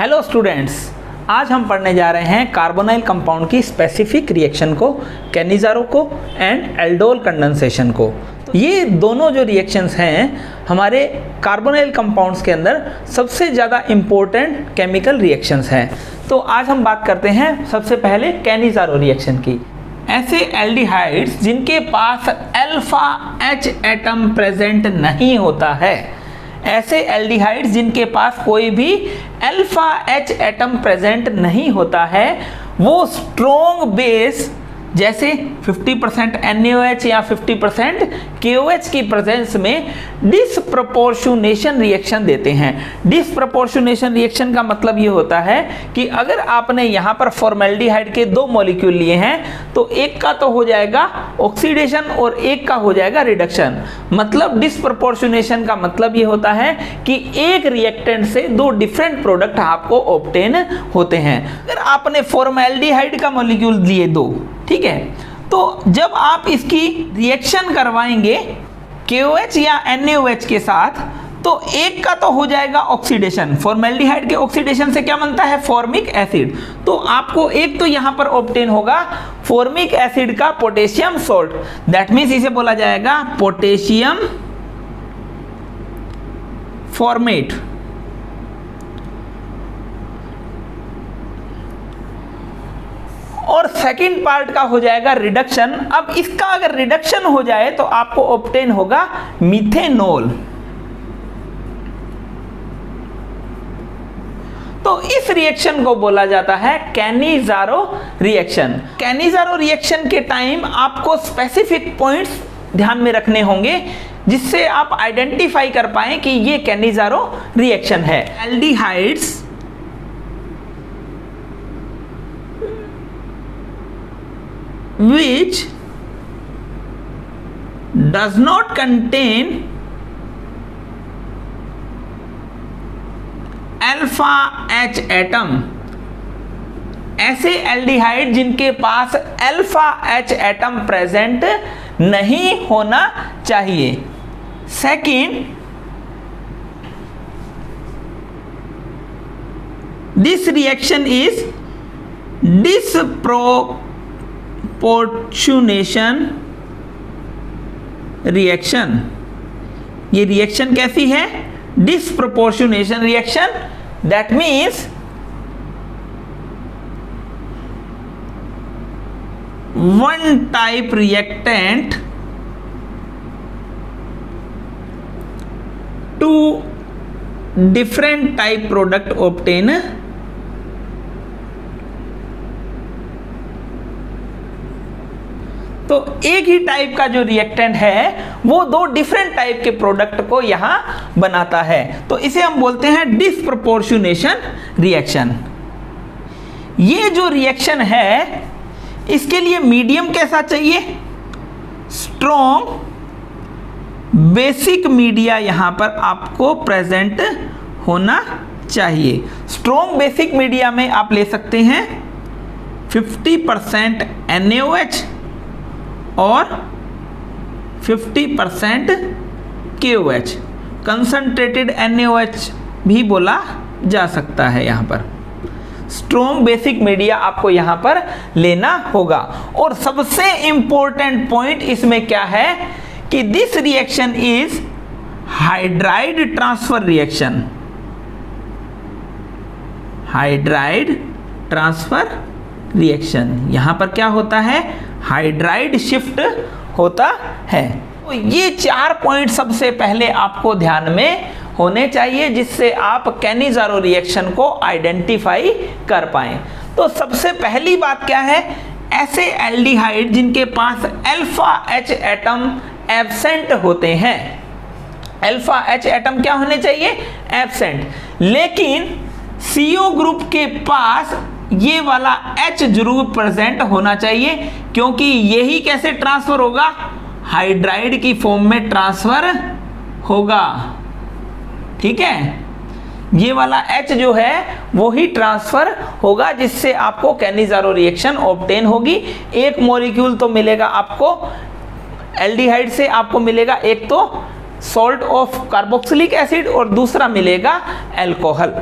Hello students, आज हम पढ़ने जा रहे हैं कार्बोनाइल कंपाउंड की स्पेसिफिक रिएक्शन को, कैनिज़ारो को एंड एल्डोल कंडेंसेशन को। तो ये दोनों जो रिएक्शंस हैं हमारे कार्बोनाइल कंपाउंड्स के अंदर सबसे ज़्यादा इम्पोर्टेंट केमिकल रिएक्शंस हैं। तो आज हम बात करते हैं सबसे पहले कैनिज़ारो रिएक्शन की। ऐसे एल्डिहाइड्स जिनके पास अल्फा H एटम प्रेजेंट नहीं होता है, ऐसे एल्डिहाइड्स जिनके पास कोई भी अल्फा H एटम प्रेजेंट नहीं होता है, वो स्ट्रॉन्ग बेस जैसे 50% NaOH या 50% KOH की प्रेजेंस में डिसप्रपोर्शनेशन रिएक्शन देते हैं। डिसप्रपोर्शनेशन रिएक्शन का मतलब ये होता है कि अगर आपने यहाँ पर फॉर्मेल्डिहाइड के दो मॉलिक्यूल लिए हैं तो एक का तो हो जाएगा ऑक्सीडेशन और एक का हो जाएगा रिडक्शन। मतलब डिसप्रपोर्शनेशन का मतलब ये होता है कि एक रिएक्टेंट से दो डिफरेंट प्रोडक्ट आपको ऑब्टेन होते हैं। अगर आपने फॉर्मेल्डिहाइड का मॉलिक्यूल लिए दो, ठीक है, तो जब आप इसकी रिएक्शन करवाएंगे KOH या NaOH के साथ तो एक का तो हो जाएगा ऑक्सीडेशन। फॉर्मेल्डिहाइड के ऑक्सीडेशन से क्या बनता है? Formic acid. तो आपको एक तो यहां पर ऑब्टेन होगा फॉर्मिक एसिड का पोटेशियम सॉल्ट, दैट मीन्स इसे बोला जाएगा पोटेशियम फॉर्मेट। और सेकंड पार्ट का हो जाएगा रिडक्शन। अब इसका अगर रिडक्शन हो जाए तो आपको ऑब्टेन होगा मिथेनॉल। तो इस रिएक्शन को बोला जाता है कैनिज़ारो रिएक्शन। कैनिज़ारो रिएक्शन के टाइम आपको स्पेसिफिक पॉइंट्स ध्यान में रखने होंगे जिससे आप आइडेंटिफाई कर पाएं कि ये कैनिज़ारो रिएक्शन है। Aldehydes which does not contain alpha H atom, ऐसे एल्डिहाइड जिनके पास अल्फा H एटम प्रेजेंट नहीं होना चाहिए। Second, this reaction is disproportionation reaction. ये रिएक्शन कैसी है? Disproportionation reaction. That means one type reactant two different type product obtain. तो एक ही टाइप का जो रिएक्टेंट है वो दो डिफरेंट टाइप के प्रोडक्ट को यहां बनाता है, तो इसे हम बोलते हैं डिसप्रपोर्शनेशन रिएक्शन। ये जो रिएक्शन है इसके लिए मीडियम कैसा चाहिए? स्ट्रॉन्ग बेसिक मीडिया यहां पर आपको प्रेजेंट होना चाहिए। स्ट्रॉन्ग बेसिक मीडिया में आप ले सकते हैं 50% NaOH और 50% KOH। कंसंट्रेटेड NaOH भी बोला जा सकता है। यहाँ पर स्ट्रॉन्ग बेसिक मीडिया आपको यहाँ पर लेना होगा। और सबसे इंपॉर्टेंट पॉइंट इसमें क्या है कि this reaction is hydride transfer reaction. Hydride transfer reaction, यहां पर क्या होता है? हाइड्राइड शिफ्ट होता है। तो ये चार पॉइंट सबसे पहले आपको ध्यान में होने चाहिए जिससे आप कैनिज़ारो रिएक्शन को आइडेंटिफाई कर पाएं। तो सबसे पहली बात क्या है? ऐसे एल्डिहाइड जिनके पास अल्फा H एटम एब्सेंट होते हैं। अल्फा H एटम क्या होने चाहिए? एब्सेंट। लेकिन CO ग्रुप के पास ये वाला H जरूर प्रेजेंट होना चाहिए, क्योंकि यही कैसे ट्रांसफर होगा? हाइड्राइड की फॉर्म में ट्रांसफर होगा। ठीक है, ये वाला H जो है वो ही ट्रांसफर होगा जिससे आपको कैनिज़ारो रिएक्शन ऑब्टेन होगी। एक मॉलिक्यूल तो मिलेगा आपको एल्डिहाइड से, आपको मिलेगा एक तो सॉल्ट ऑफ कार्बोक्सिलिक एसिड और दूसरा मिलेगा अल्कोहल।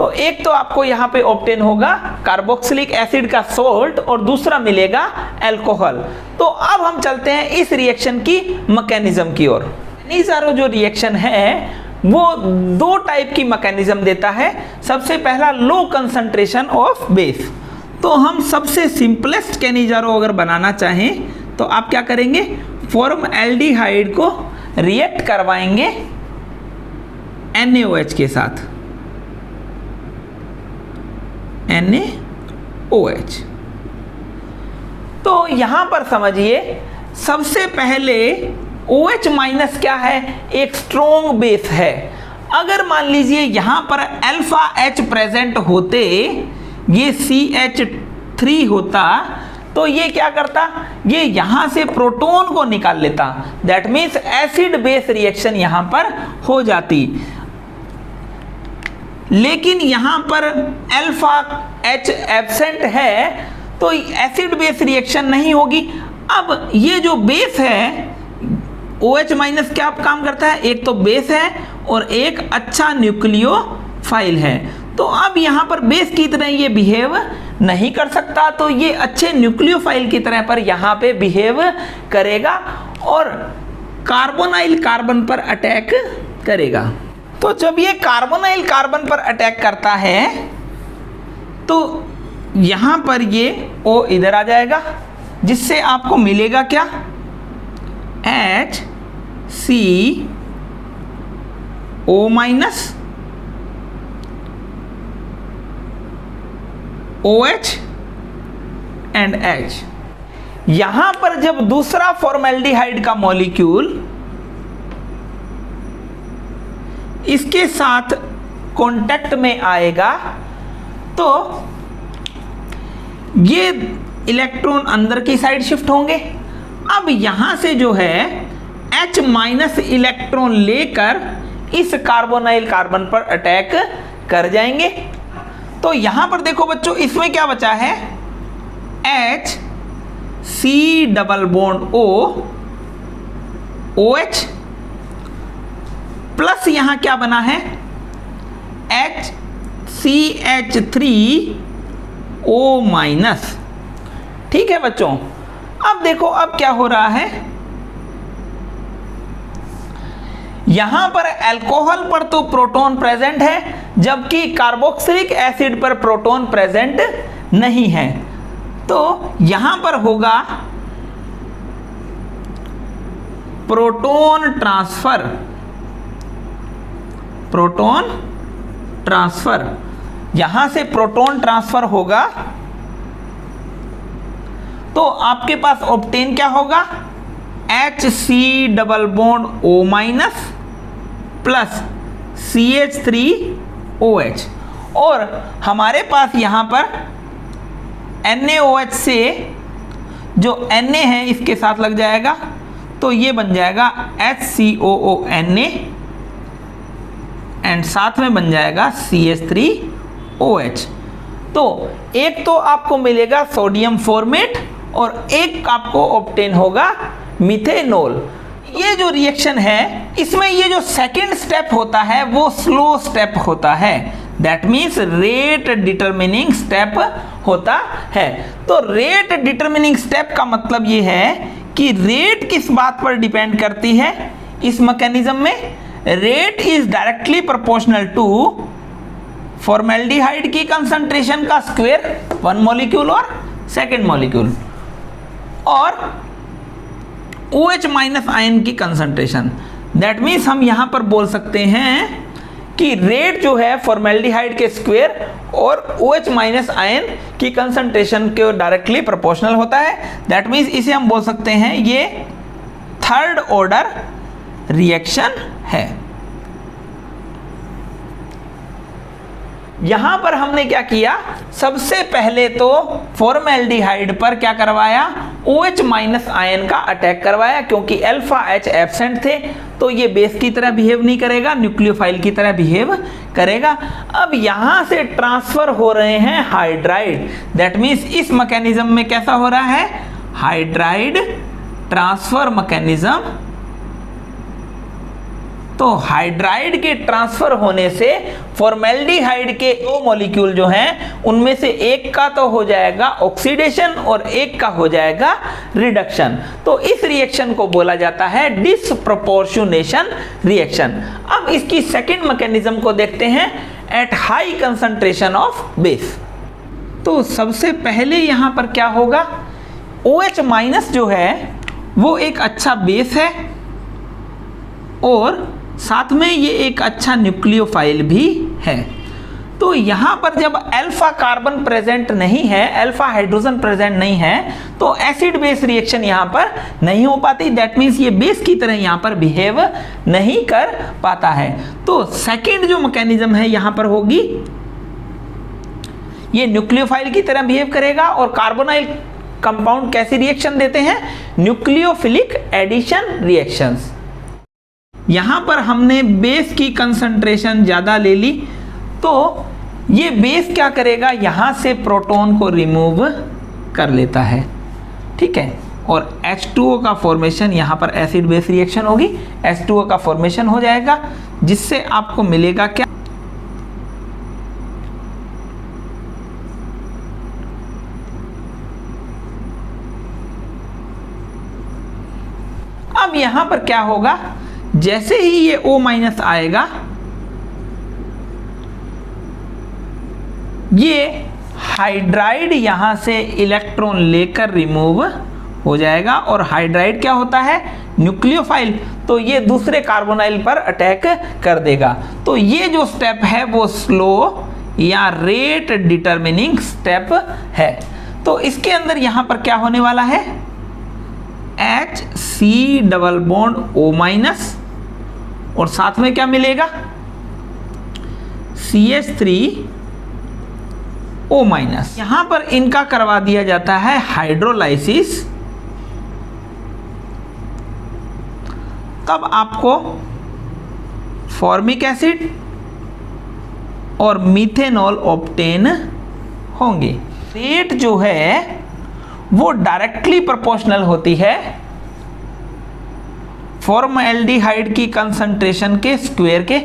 तो एक तो आपको यहाँ पे ऑब्टेन होगा कार्बोक्सिलिक एसिड का सोल्ट और दूसरा मिलेगा अल्कोहल। तो अब हम चलते हैं इस रिएक्शन की मैकेनिज्म की ओर। कैनिज़ारो जो रिएक्शन है वो दो टाइप की मैकेनिज्म देता है। सबसे पहला लो कंसंट्रेशन ऑफ बेस। तो हम सबसे सिंपलेस्ट कैनिज़ारो अगर बनाना चाहें तो आप क्या करेंगे, फॉर्मएल्डिहाइड को रिएक्ट करवाएंगे NaOH के साथ, NaOH। तो यहां पर समझिए सबसे पहले OH माइनस क्या है, एक स्ट्रॉन्ग बेस है। अगर मान लीजिए यहां पर अल्फा H प्रेजेंट होते, ये CH3 होता, तो ये क्या करता, ये यहां से प्रोटॉन को निकाल लेता। That means acid base reaction यहां पर हो जाती। लेकिन यहां पर अल्फा H एब्सेंट है तो एसिड बेस रिएक्शन नहीं होगी। अब ये जो बेस है OH माइनस क्या काम करता है, एक तो बेस है और एक अच्छा न्यूक्लियोफाइल है। तो अब यहाँ पर बेस की तरह ये बिहेव नहीं कर सकता, तो ये अच्छे न्यूक्लियोफाइल की तरह पर यहाँ पे बिहेव करेगा और कार्बोनाइल कार्बन पर अटैक करेगा। तो जब ये कार्बोनाइल कार्बन पर अटैक करता है तो यहाँ पर ये O इधर आ जाएगा, जिससे आपको मिलेगा क्या, HCO minus OH and H। यहां पर जब दूसरा फॉर्मएल्डिहाइड का मॉलिक्यूल इसके साथ कांटेक्ट में आएगा तो ये इलेक्ट्रॉन अंदर की साइड शिफ्ट होंगे। अब यहां से जो है H माइनस इलेक्ट्रॉन लेकर इस कार्बोनाइल कार्बन पर अटैक कर जाएंगे। तो यहां पर देखो बच्चों, इसमें क्या बचा है, H C double bond O OH plus यहां क्या बना है, HCH3O माइनस। ठीक है बच्चों, अब देखो अब क्या हो रहा है, यहां पर अल्कोहल पर तो प्रोटॉन प्रेजेंट है जबकि कार्बोक्सिलिक एसिड पर प्रोटॉन प्रेजेंट नहीं है। तो यहां पर होगा प्रोटॉन ट्रांसफर, प्रोटॉन ट्रांसफर, यहां से प्रोटॉन ट्रांसफर होगा। तो आपके पास ऑब्टेन क्या होगा, HC double bond O minus plus CH3OH, और हमारे पास यहां पर NaOH से जो Na है इसके साथ लग जाएगा, तो ये बन जाएगा HCOONa एंड साथ में बन जाएगा CH3OH। तो एक तो आपको मिलेगा सोडियम फॉर्मेट और एक आपको ऑब्टेन होगा मिथेनॉल। ये जो रिएक्शन है इसमें ये जो सेकंड स्टेप होता है वो स्लो स्टेप होता है। That means rate determining step होता है। तो रेट डिटरमिनिंग स्टेप का मतलब ये है कि रेट किस बात पर डिपेंड करती है इस मैकेनिज्म में, rate is directly proportional to formaldehyde की कंसंट्रेशन का स्क्वायर, वन मॉलिक्यूल और सेकंड मॉलिक्यूल, और OH माइनस आयन की कंसंट्रेशन। दैट मीन्स हम यहां पर बोल सकते हैं कि रेट जो है फॉर्मएल्डिहाइड के स्क्वायर और OH माइनस आयन की कंसंट्रेशन के डायरेक्टली प्रोपोर्शनल होता है। दैट मीन्स इसे हम बोल सकते हैं ये थर्ड ऑर्डर रिएक्शन है। यहां पर हमने क्या किया, सबसे पहले तो फॉर्मएल्डिहाइड पर क्या करवाया, OH माइनस आयन का अटैक करवाया, क्योंकि अल्फा H एब्सेंट थे तो ये बेस की तरह बिहेव नहीं करेगा, न्यूक्लियोफाइल की तरह बिहेव करेगा। अब यहां से ट्रांसफर हो रहे हैं हाइड्राइड। दैट मीन्स इस मैकेनिज्म में कैसा हो रहा है, हाइड्राइड ट्रांसफर मैकेनिज्म। तो हाइड्राइड के ट्रांसफर होने से फॉर्मेल्डिहाइड के दो मॉलिक्यूल जो हैं उनमें से एक का तो हो जाएगा ऑक्सीडेशन और एक का हो जाएगा रिडक्शन। तो इस रिएक्शन को बोला जाता है डिसप्रपोर्शनेशन रिएक्शन। अब इसकी सेकंड मैकेनिज्म को देखते हैं at high concentration of base. तो सबसे पहले यहां पर क्या होगा, OH माइनस जो है वो एक अच्छा बेस है और साथ में ये एक अच्छा न्यूक्लियोफाइल भी है। तो यहाँ पर जब अल्फा कार्बन प्रेजेंट नहीं है, अल्फा हाइड्रोजन प्रेजेंट नहीं है, तो एसिड बेस रिएक्शन यहाँ पर नहीं हो पाती। दैट मीन्स ये बेस की तरह यहाँ पर बिहेव नहीं कर पाता है। तो सेकंड जो मैकेनिज्म है यहाँ पर होगी, ये न्यूक्लियोफाइल की तरह बिहेव करेगा और कार्बोनाइल कंपाउंड कैसी रिएक्शन देते हैं, न्यूक्लियोफिलिक एडिशन रिएक्शंस। यहां पर हमने बेस की कंसंट्रेशन ज्यादा ले ली, तो ये बेस क्या करेगा, यहां से प्रोटॉन को रिमूव कर लेता है, ठीक है। और H2O का फॉर्मेशन, यहां पर एसिड बेस रिएक्शन होगी, H2O का फॉर्मेशन हो जाएगा, जिससे आपको मिलेगा क्या, अब यहां पर क्या होगा, जैसे ही ये O माइनस आएगा, ये हाइड्राइड यहां से इलेक्ट्रॉन लेकर रिमूव हो जाएगा और हाइड्राइड क्या होता है, न्यूक्लियोफाइल, तो ये दूसरे कार्बोनाइल पर अटैक कर देगा। तो ये जो स्टेप है वो स्लो या रेट डिटरमिनिंग स्टेप है। तो इसके अंदर यहां पर क्या होने वाला है, HC double bond O minus और साथ में क्या मिलेगा, CH3O माइनस। यहां पर इनका करवा दिया जाता है हाइड्रोलाइसिस। तब आपको फॉर्मिक एसिड और मीथेनॉल ऑब्टेन होंगे। रेट जो है वो डायरेक्टली प्रोपोर्शनल होती है फॉर्मल्डिहाइड की कंसंट्रेशन के स्क्वायर के,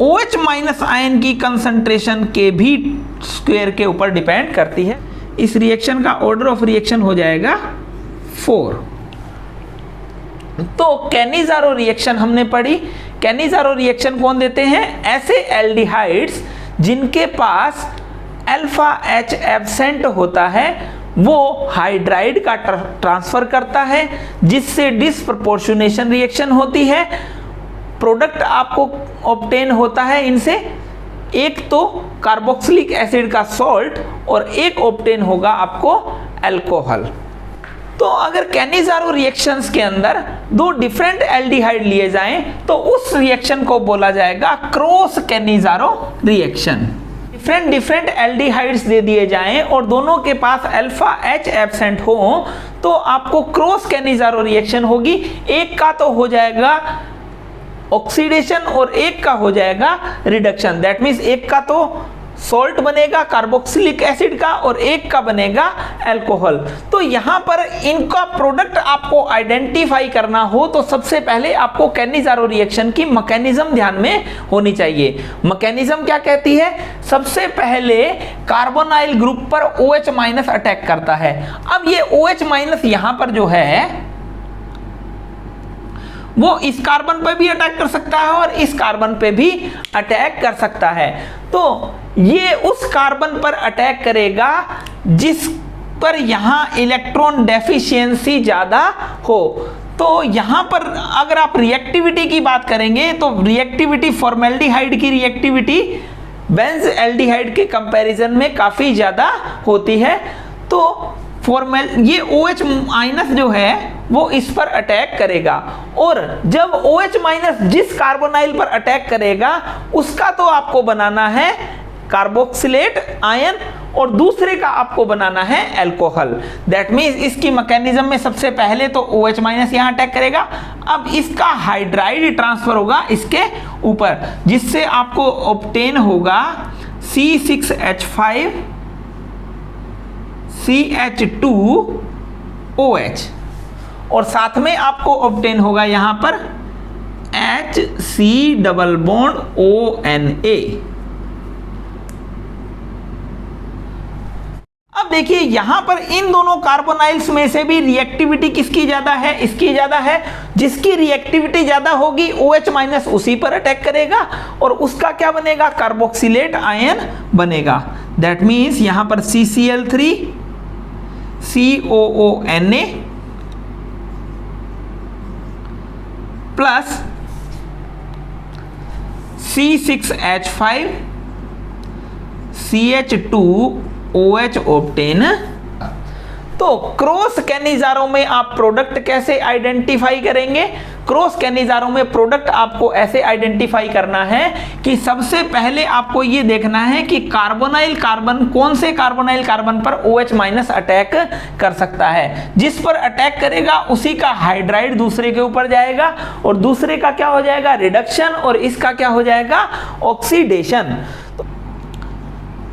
OH माइनस आयन की कंसंट्रेशन के भी स्क्वायर के ऊपर डिपेंड करती है। इस रिएक्शन का ऑर्डर ऑफ रिएक्शन हो जाएगा 4। तो कैनिज़ारो रिएक्शन हमने पढ़ी। कैनिज़ारो रिएक्शन कौन देते हैं, ऐसे एल्डिहाइड्स जिनके पास अल्फा H एब्सेंट होता है, वो हाइड्राइड का ट्रांसफर करता है, जिससे डिसप्रपोर्शनेशन रिएक्शन होती है। प्रोडक्ट आपको ऑब्टेन होता है इनसे, एक तो कार्बोक्सिलिक एसिड का सॉल्ट और एक ऑब्टेन होगा आपको अल्कोहल। तो अगर कैनिज़ारो रिएक्शंस के अंदर दो डिफरेंट एल्डिहाइड लिए जाएं तो उस रिएक्शन को बोला जाएगा cross Cannizzaro reaction. Different aldehydes दे दिए जाएं और दोनों के पास अल्फा H एब्सेंट हो तो आपको क्रॉस कैनिज़ारो रिएक्शन होगी। एक का तो हो जाएगा ऑक्सीडेशन और एक का हो जाएगा रिडक्शन। दैट मीन्स एक का तो सॉल्ट बनेगा कार्बोक्सिलिक एसिड का और एक का बनेगा अल्कोहल। तो यहाँ पर इनका प्रोडक्ट आपको आइडेंटिफाई करना हो तो सबसे पहले आपको कैनिज़ारो रिएक्शन की मैकेनिज्म ध्यान में होनी चाहिए। मैकेनिज्म क्या कहती है, सबसे पहले कार्बोनाइल ग्रुप पर OH माइनस अटैक करता है। अब ये OH माइनस यहाँ पर जो है वो इस कार्बन पर भी अटैक कर सकता है और इस कार्बन पे भी अटैक कर सकता है। तो ये उस कार्बन पर अटैक करेगा जिस पर यहाँ इलेक्ट्रॉन डेफिशिएंसी ज़्यादा हो। तो यहाँ पर अगर आप रिएक्टिविटी की बात करेंगे तो रिएक्टिविटी फॉर्मल्डिहाइड की रिएक्टिविटी बेंज एल्डिहाइड के कंपैरिजन में काफ़ी ज़्यादा होती है। तो ये OH माइनस जो है वो इस पर अटैक करेगा और जब OH माइनस जिस कार्बोनाइल पर अटैक करेगा उसका तो आपको बनाना है कार्बोक्सिलेट आयन और दूसरे का आपको बनाना है अल्कोहल। दैट मीन्स इसकी मैकेनिज्म में सबसे पहले तो OH माइनस यहाँ अटैक करेगा। अब इसका हाइड्राइड ट्रांसफर होगा इसके ऊपर जिससे आपको ऑब्टेन होगा C6H5 CH2OH और साथ में आपको ऑब्टेन होगा यहाँ पर HC डबल बॉन्ड ONA। अब देखिए यहां पर इन दोनों कार्बोनाइल्स में से भी रिएक्टिविटी किसकी ज्यादा है, इसकी ज्यादा है। जिसकी रिएक्टिविटी ज्यादा होगी OH माइनस उसी पर अटैक करेगा और उसका क्या बनेगा, कार्बोक्सिलेट आयन बनेगा। दैट मीन्स यहां पर CCl3 COONA plus C6H5 CH2OH obtain. तो क्रॉस कैनिजारों में आप प्रोडक्ट कैसे आइडेंटिफाई करेंगे? क्रॉस कैनिजारों में प्रोडक्ट आपको ऐसे आइडेंटिफाई करना है कि सबसे पहले आपको ये देखना है कि कार्बोनाइल कार्बन कौन से कार्बोनाइल कार्बन पर OH माइनस अटैक कर सकता है। जिस पर अटैक करेगा उसी का हाइड्राइड दूसरे के ऊपर जाएगा और दूसरे का क्या हो जाएगा, रिडक्शन, और इसका क्या हो जाएगा, oxidation.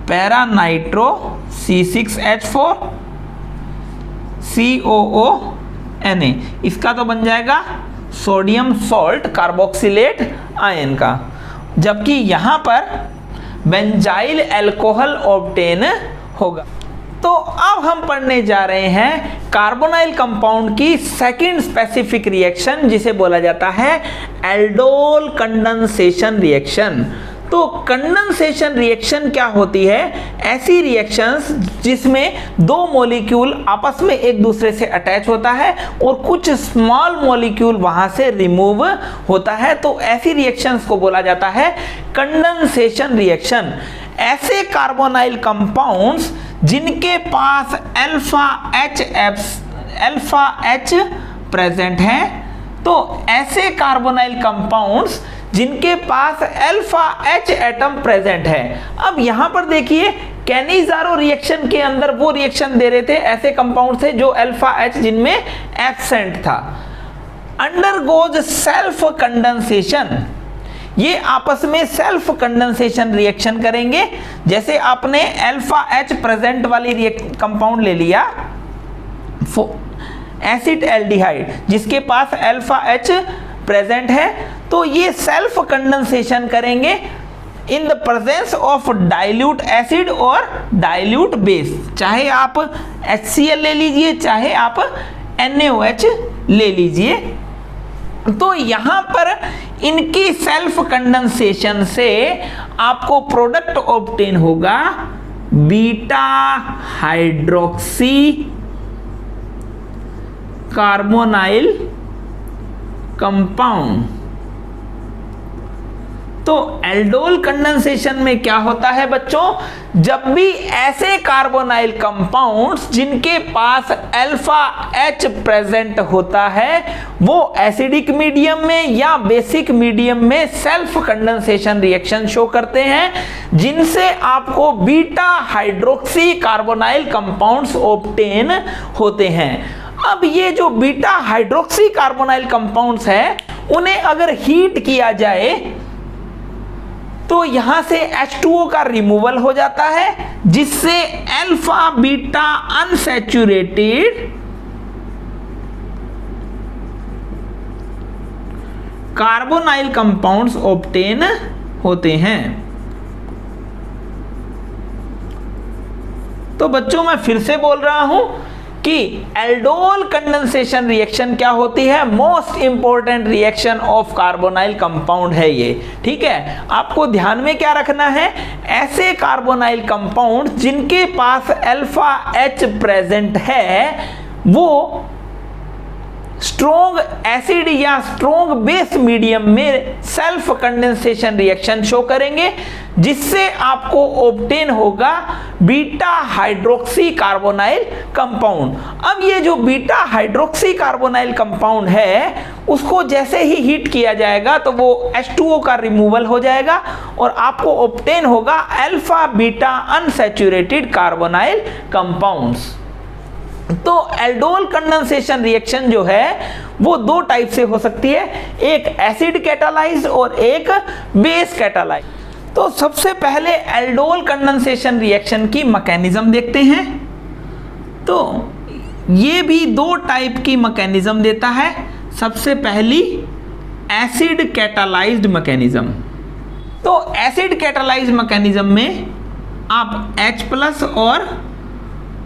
Para nitro C6H4 COONA, इसका तो बन जाएगा सोडियम सॉल्ट कार्बोक्सिलेट आयन का, जबकि यहां पर बेंजाइल अल्कोहल ऑब्टेन होगा। तो अब हम पढ़ने जा रहे हैं कार्बोनाइल कंपाउंड की सेकंड स्पेसिफिक रिएक्शन, जिसे बोला जाता है एल्डोल कंडेंसेशन रिएक्शन। तो कंडेंसेशन रिएक्शन क्या होती है? ऐसी रिएक्शंस जिसमें दो मॉलिक्यूल आपस में एक दूसरे से अटैच होता है और कुछ स्मॉल मॉलिक्यूल वहां से रिमूव होता है, तो ऐसी रिएक्शंस को बोला जाता है कंडेंसेशन रिएक्शन। ऐसे कार्बोनाइल कंपाउंड्स जिनके पास अल्फा H प्रेजेंट है, तो ऐसे कार्बोनाइल कंपाउंड्स जिनके पास अल्फा H एटम प्रेजेंट है। अब यहां पर देखिए कैनिजारो रिएक्शन के अंदर वो रिएक्शन दे रहे थे ऐसे कंपाउंड थे जो अल्फा H जिनमें एब्सेंट था। अंडरगोज सेल्फ कंडेंसेशन, ये आपस में सेल्फ कंडेंसेशन रिएक्शन करेंगे। जैसे आपने अल्फा H प्रेजेंट वाली कंपाउंड ले लिया एसिड एल्डिहाइड जिसके पास अल्फा H प्रेजेंट है, तो ये सेल्फ कंडेंसेशन करेंगे in the presence of dilute acid और डाइल्यूट बेस। चाहे आप HCl ले लीजिए, चाहे आप NaOH ले लीजिए। तो यहां पर इनकी सेल्फ कंडेंसेशन से आपको प्रोडक्ट ऑब्टेन होगा बीटा हाइड्रोक्सी कार्बोनाइल कंपाउंड। तो एल्डोल कंडेंसेशन में क्या होता है बच्चों? जब भी ऐसे कार्बोनाइल कंपाउंड्स जिनके पास अल्फा H प्रेजेंट होता है वो एसिडिक मीडियम में या बेसिक मीडियम में सेल्फ कंडेंसेशन रिएक्शन शो करते हैं, जिनसे आपको beta hydroxy carbonyl compounds obtain होते हैं। अब ये जो बीटा हाइड्रोक्सी कार्बोनाइल कंपाउंड्स हैं, उन्हें अगर हीट किया जाए तो यहां से H2O का रिमूवल हो जाता है, जिससे alpha beta unsaturated carbonyl compounds obtain होते हैं। तो बच्चों मैं फिर से बोल रहा हूं कि एल्डोल कंडेंसेशन रिएक्शन क्या होती है? Most important reaction of carbonyl compound है ये, ठीक है। आपको ध्यान में क्या रखना है? ऐसे कार्बोनाइल कंपाउंड जिनके पास अल्फा H प्रेजेंट है वो स्ट्रोंग एसिड या स्ट्रोंग बेस मीडियम में सेल्फ कंडेंसेशन रिएक्शन शो करेंगे, जिससे आपको ऑब्टेन होगा बीटा हाइड्रोक्सी कार्बोनाइल कंपाउंड। अब ये जो बीटा हाइड्रोक्सी कार्बोनाइल कंपाउंड है उसको जैसे ही हीट किया जाएगा तो वो H2O का रिमूवल हो जाएगा और आपको ऑब्टेन होगा alpha beta unsaturated carbonyl compounds. तो एल्डोल कंडेंसेशन रिएक्शन जो है वो दो टाइप से हो सकती है, एक एसिड कैटालाइज्ड और एक बेस कैटालाइज्ड। तो सबसे पहले एल्डोल कंडेंसेशन रिएक्शन की मैकेनिज्म देखते हैं। तो ये भी दो टाइप की मैकेनिज्म देता है। सबसे पहली एसिड कैटालाइज्ड मैकेनिज्म। तो एसिड कैटालाइज्ड मैकेनिज्म में आप H+ और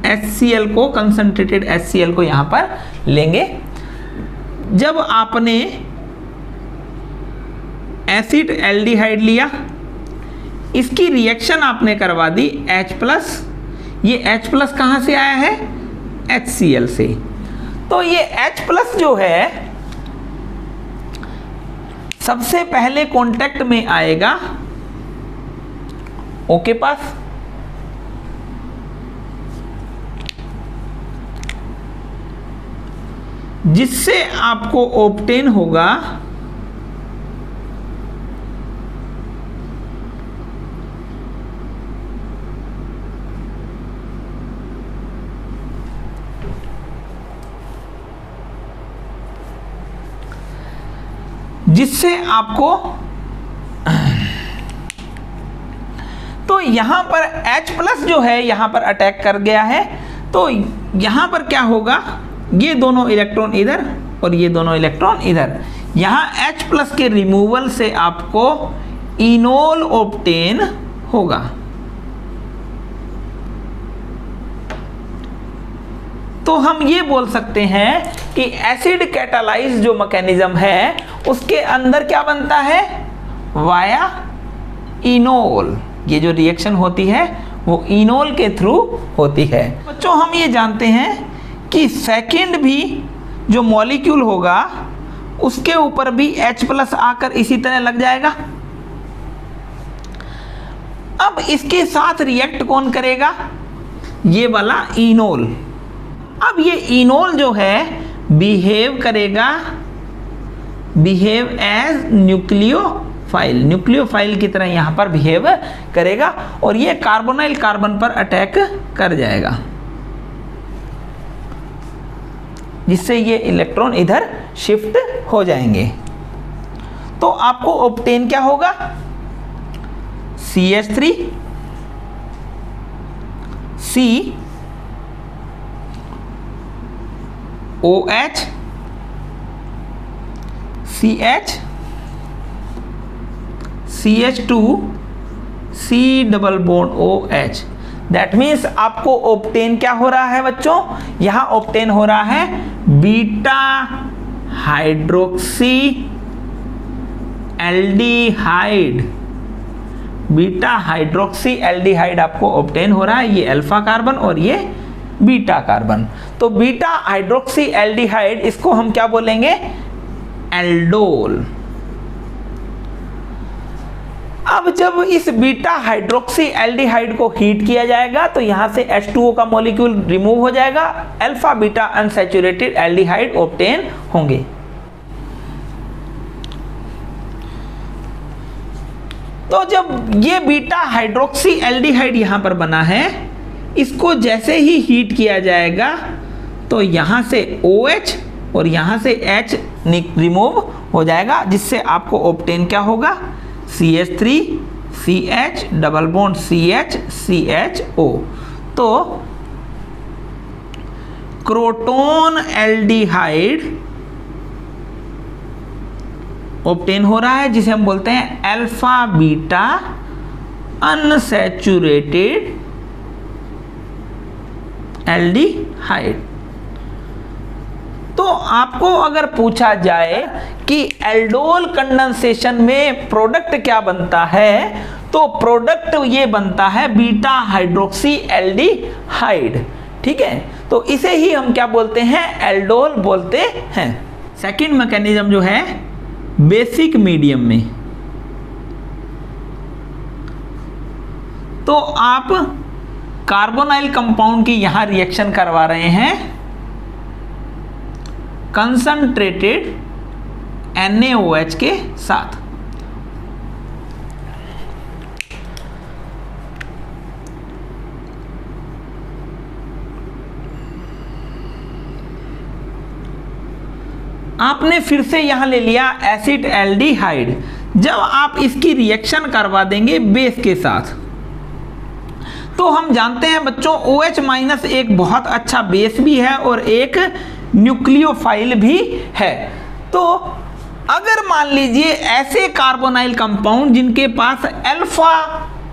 HCl को, कंसंट्रेटेड HCl को यहां पर लेंगे। जब आपने एसिड एल्डिहाइड लिया, इसकी रिएक्शन आपने करवा दी H+, ये H+ कहां से आया है? HCl से। तो ये H+ जो है सबसे पहले कांटेक्ट में आएगा O के पास, जिससे आपको ऑब्टेन होगा तो यहां पर H+ जो है यहां पर अटैक कर गया है। तो यहां पर क्या होगा? ये दोनों इलेक्ट्रॉन इधर और ये दोनों इलेक्ट्रॉन इधर। यहां H+ के रिमूवल से आपको इनोल ऑब्टेन होगा। तो हम ये बोल सकते हैं कि एसिड कैटालाइज जो मैकेनिज्म है उसके अंदर क्या बनता है? Via enol. ये जो रिएक्शन होती है वो इनोल के थ्रू होती है। बच्चों हम ये जानते हैं कि सेकंड भी जो मॉलिक्यूल होगा उसके ऊपर भी H+ आकर इसी तरह लग जाएगा। अब इसके साथ रिएक्ट कौन करेगा? ये वाला इनोल। अब ये इनोल जो है बिहेव करेगा, बिहेव एज न्यूक्लियोफाइल, न्यूक्लियोफाइल की तरह यहां पर बिहेव करेगा और ये कार्बोनाइल कार्बन पर अटैक कर जाएगा, जिससे ये इलेक्ट्रॉन इधर शिफ्ट हो जाएंगे। तो आपको ऑब्टेन क्या होगा? CH3 C OH CH CH2 C double bond OH। That means आपको ऑब्टेन क्या हो रहा है बच्चों? यहां ऑब्टेन हो रहा है beta hydroxy aldehyde. Beta hydroxy aldehyde आपको ऑब्टेन हो रहा है। ये अल्फा कार्बन और ये बीटा कार्बन। तो बीटा हाइड्रोक्सी एल्डिहाइड, इसको हम क्या बोलेंगे? एल्डोल। अब जब इस बीटा हाइड्रोक्सी एल्डिहाइड को हीट किया जाएगा तो यहां से H2O का मॉलिक्यूल रिमूव हो जाएगा, alpha beta unsaturated aldehyde obtain होंगे। तो जब ये बीटा हाइड्रोक्सी एल्डिहाइड यहां पर बना है, इसको जैसे ही हीट किया जाएगा तो यहां से OH और यहां से H रिमूव हो जाएगा, जिससे आपको ऑब्टेन क्या होगा? CH3 CH double bond CH CHO। तो क्रोटोन एल्डिहाइड ऑब्टेन हो रहा है, जिसे हम बोलते हैं अल्फा बीटा अनसैचुरेटेड एल्डिहाइड। तो आपको अगर पूछा जाए कि एल्डोल कंडेंसेशन में प्रोडक्ट क्या बनता है, तो प्रोडक्ट ये बनता है बीटा हाइड्रोक्सी एल्डिहाइड। ठीक है, तो इसे ही हम क्या बोलते हैं? एल्डोल बोलते हैं। सेकंड मैकेनिज्म जो है बेसिक मीडियम में, तो आप कार्बोनाइल कंपाउंड की यहां रिएक्शन करवा रहे हैं कंसंट्रेटेड NaOH के साथ। आपने फिर से यहां ले लिया एसिड एल्डिहाइड। जब आप इसकी रिएक्शन करवा देंगे बेस के साथ, तो हम जानते हैं बच्चों OH- एक बहुत अच्छा बेस भी है और एक न्यूक्लियोफाइल भी है। तो अगर मान लीजिए ऐसे कार्बोनाइल कंपाउंड जिनके पास अल्फा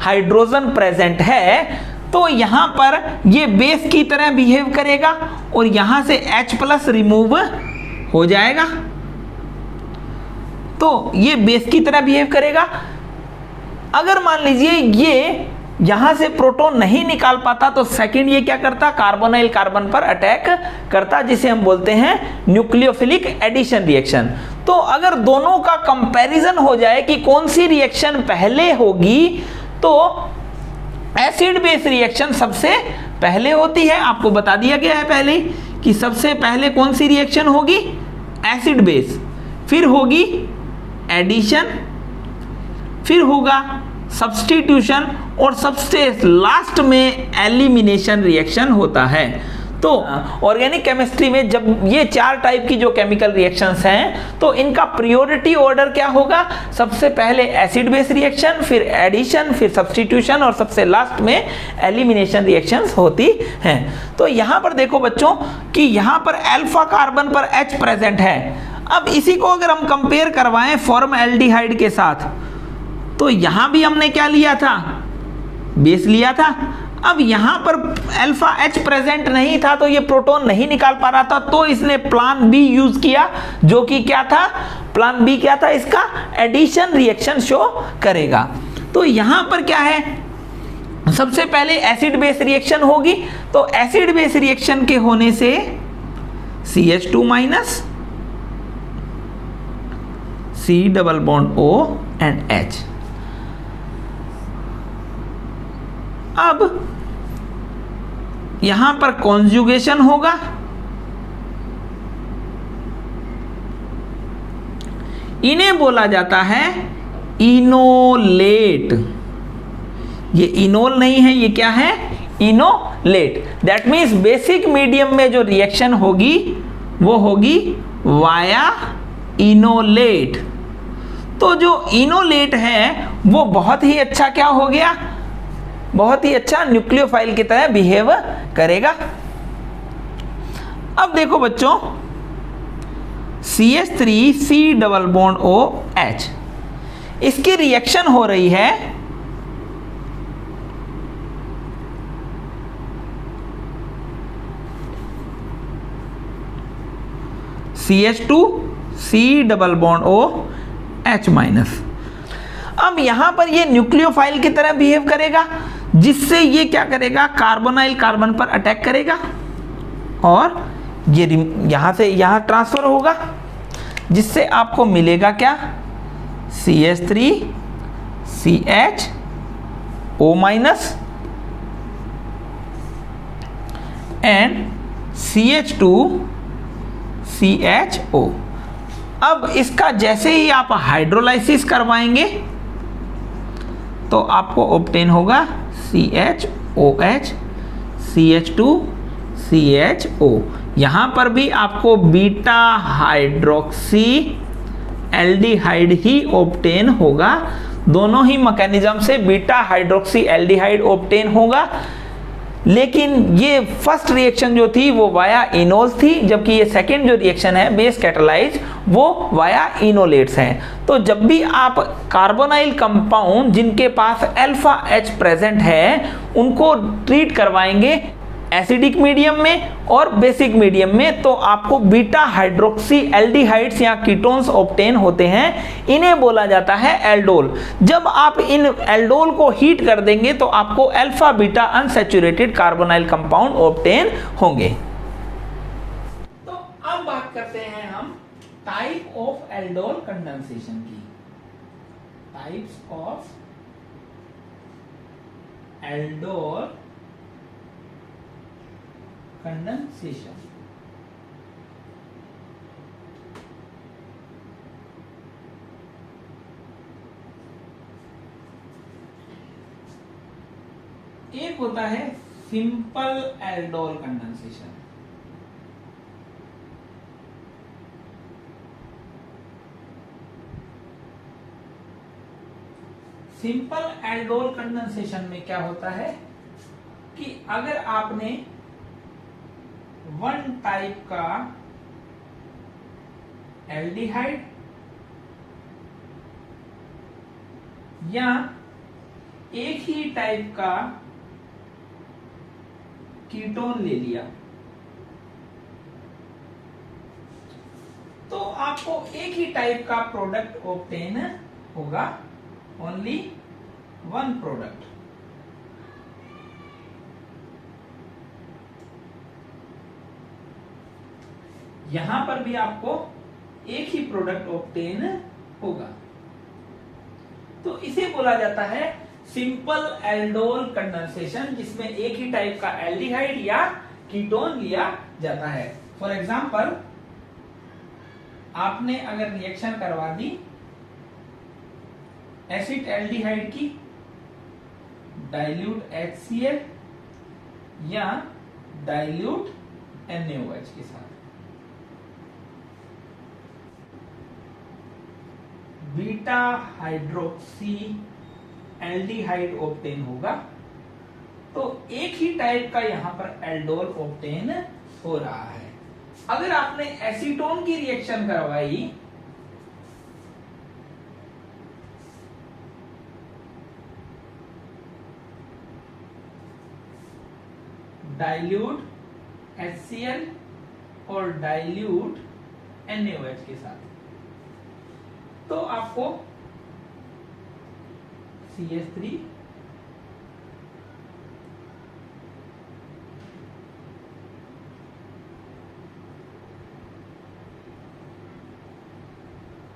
हाइड्रोजन प्रेजेंट है, तो यहां पर ये बेस की तरह बिहेव करेगा और यहां से H+ रिमूव हो जाएगा, तो ये बेस की तरह बिहेव करेगा। अगर मान लीजिए ये यहां से प्रोटॉन नहीं निकाल पाता, तो सेकंड ये क्या करता, कार्बोनाइल कार्बन पर अटैक करता, जिसे हम बोलते हैं न्यूक्लियोफिलिक एडिशन रिएक्शन। तो अगर दोनों का कंपैरिजन हो जाए कि कौन सी रिएक्शन पहले होगी, तो एसिड बेस रिएक्शन सबसे पहले होती है। आपको बता दिया गया है पहले कि सबसे पहले कौन सी रिएक्शन होगी, एसिड बेस, फिर होगी एडिशन, फिर होगा सब्स्टिट्यूशन और सबसे लास्ट में एलिमिनेशन रिएक्शन होता है। तो ऑर्गेनिक केमिस्ट्री में जब ये 4 टाइप की जो केमिकल रिएक्शंस हैं, तो इनका प्रायोरिटी ऑर्डर क्या होगा, सबसे पहले एसिड बेस रिएक्शन, फिर एडिशन, फिर सब्स्टिट्यूशन और सबसे लास्ट में एलिमिनेशन रिएक्शंस होती हैं। तो यहां पर देखो बच्चों कि यहां पर अल्फा कार्बन पर H प्रेजेंट है। अब इसी को अगर हम कंपेयर करवाएं फॉर्मएल्डिहाइड के साथ, तो यहां भी हमने क्या लिया था, बेस लिया था। अब यहां पर अल्फा H प्रेजेंट नहीं था, तो ये प्रोटॉन नहीं निकाल पा रहा था, तो इसने प्लान बी यूज किया, जो कि क्या था, प्लान बी क्या था इसका, एडिशन रिएक्शन शो करेगा। तो यहां पर क्या है, सबसे पहले एसिड बेस रिएक्शन होगी, तो एसिड बेस रिएक्शन के होने से CH2- C double bond O and H। अब यहां पर कॉन्जुगेशन होगा, इन्हें बोला जाता है इनोलेट। ये इनोल नहीं है, ये क्या है, enolate. That means basic medium में जो रिएक्शन होगी वो होगी वाया इनोलेट। तो जो इनोलेट है वो बहुत ही अच्छा क्या हो गया, बहुत ही अच्छा न्यूक्लियोफाइल की तरह बिहेव करेगा। अब देखो बच्चों CH3 C double bond O H, इसकी रिएक्शन हो रही है CH2 C double bond O H-। अब यहां पर ये न्यूक्लियोफाइल की तरह बिहेव करेगा, जिससे ये क्या करेगा, कार्बोनाइल कार्बन पर अटैक करेगा और ये यहां से यहां ट्रांसफर होगा, जिससे आपको मिलेगा क्या, CH3 CH O- and CH2 CHO। अब इसका जैसे ही आप हाइड्रोलाइसिस करवाएंगे तो आपको ऑब्टेन होगा CHOH CH2 CHO। यहां पर भी आपको बीटा हाइड्रोक्सी एल्डिहाइड ही ऑब्टेन होगा। दोनों ही मैकेनिज्म से बीटा हाइड्रोक्सी एल्डिहाइड ऑब्टेन होगा, लेकिन ये फर्स्ट रिएक्शन जो थी वो वाया इनोल्स थी, जबकि ये सेकेंड जो रिएक्शन है बेस कैटालाइज वो वाया इनोलेट्स है। तो जब भी आप कार्बोनाइल कंपाउंड जिनके पास अल्फा H प्रेजेंट है उनको ट्रीट करवाएंगे एसिडिक मीडियम में और बेसिक मीडियम में, तो आपको बीटा हाइड्रोक्सी एल्डिहाइड्स या कीटोन्स ऑब्टेन होते हैं। इन्हें बोला जाता है एल्डोल। जब आप इन एल्डोल को हीट कर देंगे तो आपको alpha beta unsaturated carbonyl compound obtain होंगे। तो अब बात करते हैं हम टाइप ऑफ एल्डोल कंडेंसेशन की। Types of aldol condensation. एक होता है simple aldol condensation. Simple aldol condensation में क्या होता है कि अगर आपने वन टाइप का एल्डिहाइड या एक ही टाइप का कीटोन ले लिया, तो आपको एक ही टाइप का प्रोडक्ट ऑब्टेन होगा, ओनली वन प्रोडक्ट। यहां पर भी आपको एक ही प्रोडक्ट ऑब्टेन होगा, तो इसे बोला जाता है सिंपल एल्डोल कंडेंसेशन, जिसमें एक ही टाइप का एल्डिहाइड या कीटोन लिया जाता है। फॉर एग्जांपल, आपने अगर रिएक्शन करवा दी एसिड एल्डिहाइड की डाइल्यूट HCl या डाइल्यूट NaOH के साथ, बीटा हाइड्रोक्सी एल्डिहाइड ऑब्टेन होगा, तो एक ही टाइप का यहां पर एल्डोल ऑब्टेन हो रहा है। अगर आपने एसीटोन की रिएक्शन करवाई डाइल्यूट HCl और डाइल्यूट NaOH के साथ, तो आपको CH3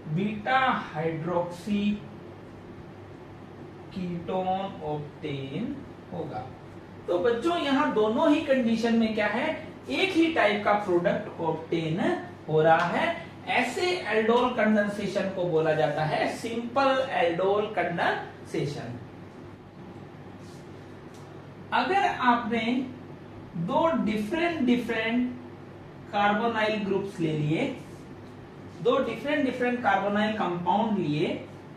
beta hydroxy ketone obtain होगा। तो बच्चों यहां दोनों ही कंडीशन में क्या है, एक ही टाइप का प्रोडक्ट ऑब्टेन हो रहा है। ऐसे एल्डोल कंडेंसेशन को बोला जाता है सिंपल एल्डोल कंडेंसेशन। अगर आपने दो डिफरेंट कार्बोनाइल ग्रुप्स ले लिए, दो डिफरेंट कार्बोनाइल कंपाउंड लिए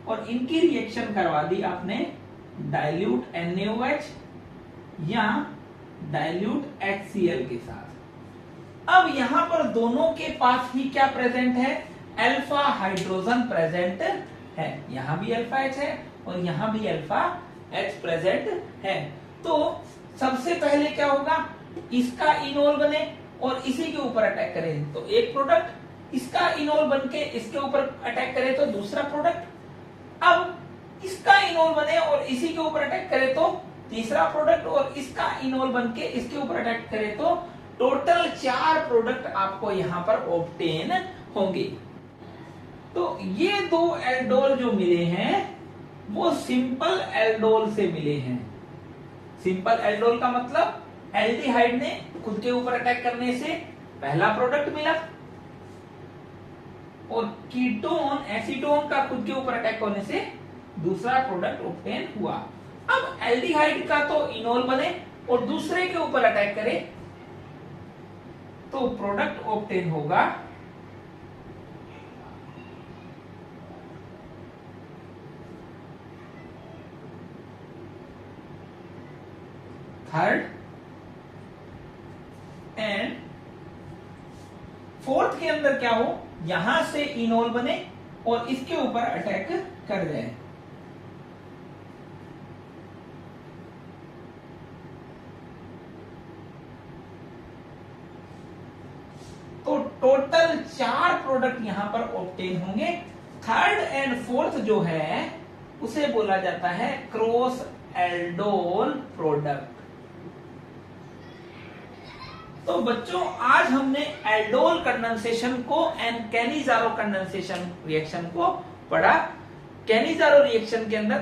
और इनकी रिएक्शन करवा दी आपने डाइल्यूट NaOH या डाइल्यूट HCl के साथ, अब यहां पर दोनों के पास ही क्या प्रेजेंट है, अल्फा हाइड्रोजन प्रेजेंट है। यहां भी अल्फा H है और यहां भी अल्फा H प्रेजेंट है। तो सबसे पहले क्या होगा, इसका इनोल बने और इसी के ऊपर अटैक करे तो एक प्रोडक्ट, इसका इनोल बनके इसके ऊपर अटैक करे तो दूसरा प्रोडक्ट। अब इसका इनोल बने और इसी के ऊपर अटैक करे तो तीसरा प्रोडक्ट, और इसका इनोल बनके इसके ऊपर अटैक करे तो टोटल 4 प्रोडक्ट आपको यहां पर ऑब्टेन होंगे। तो ये दो एल्डोल जो मिले हैं वो सिंपल एल्डोल से मिले हैं। सिंपल एल्डोल का मतलब एल्डिहाइड ने खुद के ऊपर अटैक करने से पहला प्रोडक्ट मिला, और कीटोन एसीटोन का खुद के ऊपर अटैक होने से दूसरा प्रोडक्ट ऑब्टेन हुआ। अब एल्डिहाइड का तो इनोल बने और दूसरे के ऊपर अटैक करे तो प्रोडक्ट ऑब्टेन होगा थर्ड एंड फोर्थ के अंदर क्या हो, यहां से इनोल बने और इसके ऊपर अटैक कर रहे हैं। तो टोटल 4 प्रोडक्ट यहां पर ऑब्टेन होंगे। थर्ड एंड फोर्थ जो है उसे बोला जाता है क्रॉस एल्डोल प्रोडक्ट। तो बच्चों आज हमने एल्डोल कंडेंसेशन को एंड कैनिजारो कंडेंसेशन रिएक्शन को पढ़ा। कैनिजारो रिएक्शन के अंदर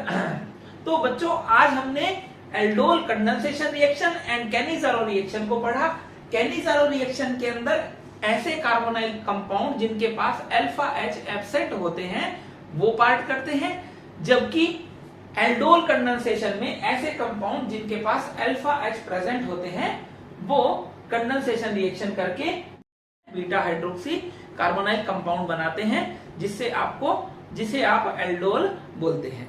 तो बच्चों आज हमने aldol condensation reaction and Cannizzaro reaction को पढ़ा। कैनिजारो रिएक्शन के अंदर ऐसे कार्बोनाइल कंपाउंड जिनके पास अल्फा H एब्सेंट होते हैं वो पार्ट करते हैं, जबकि एल्डोल कंडेंसेशन में ऐसे कंपाउंड जिनके पास अल्फा H प्रेजेंट होते हैं वो कंडेंसेशन रिएक्शन करके बीटा हाइड्रोक्सी कार्बोनाइल कंपाउंड बनाते हैं, जिसे आप एल्डोल बोलते हैं।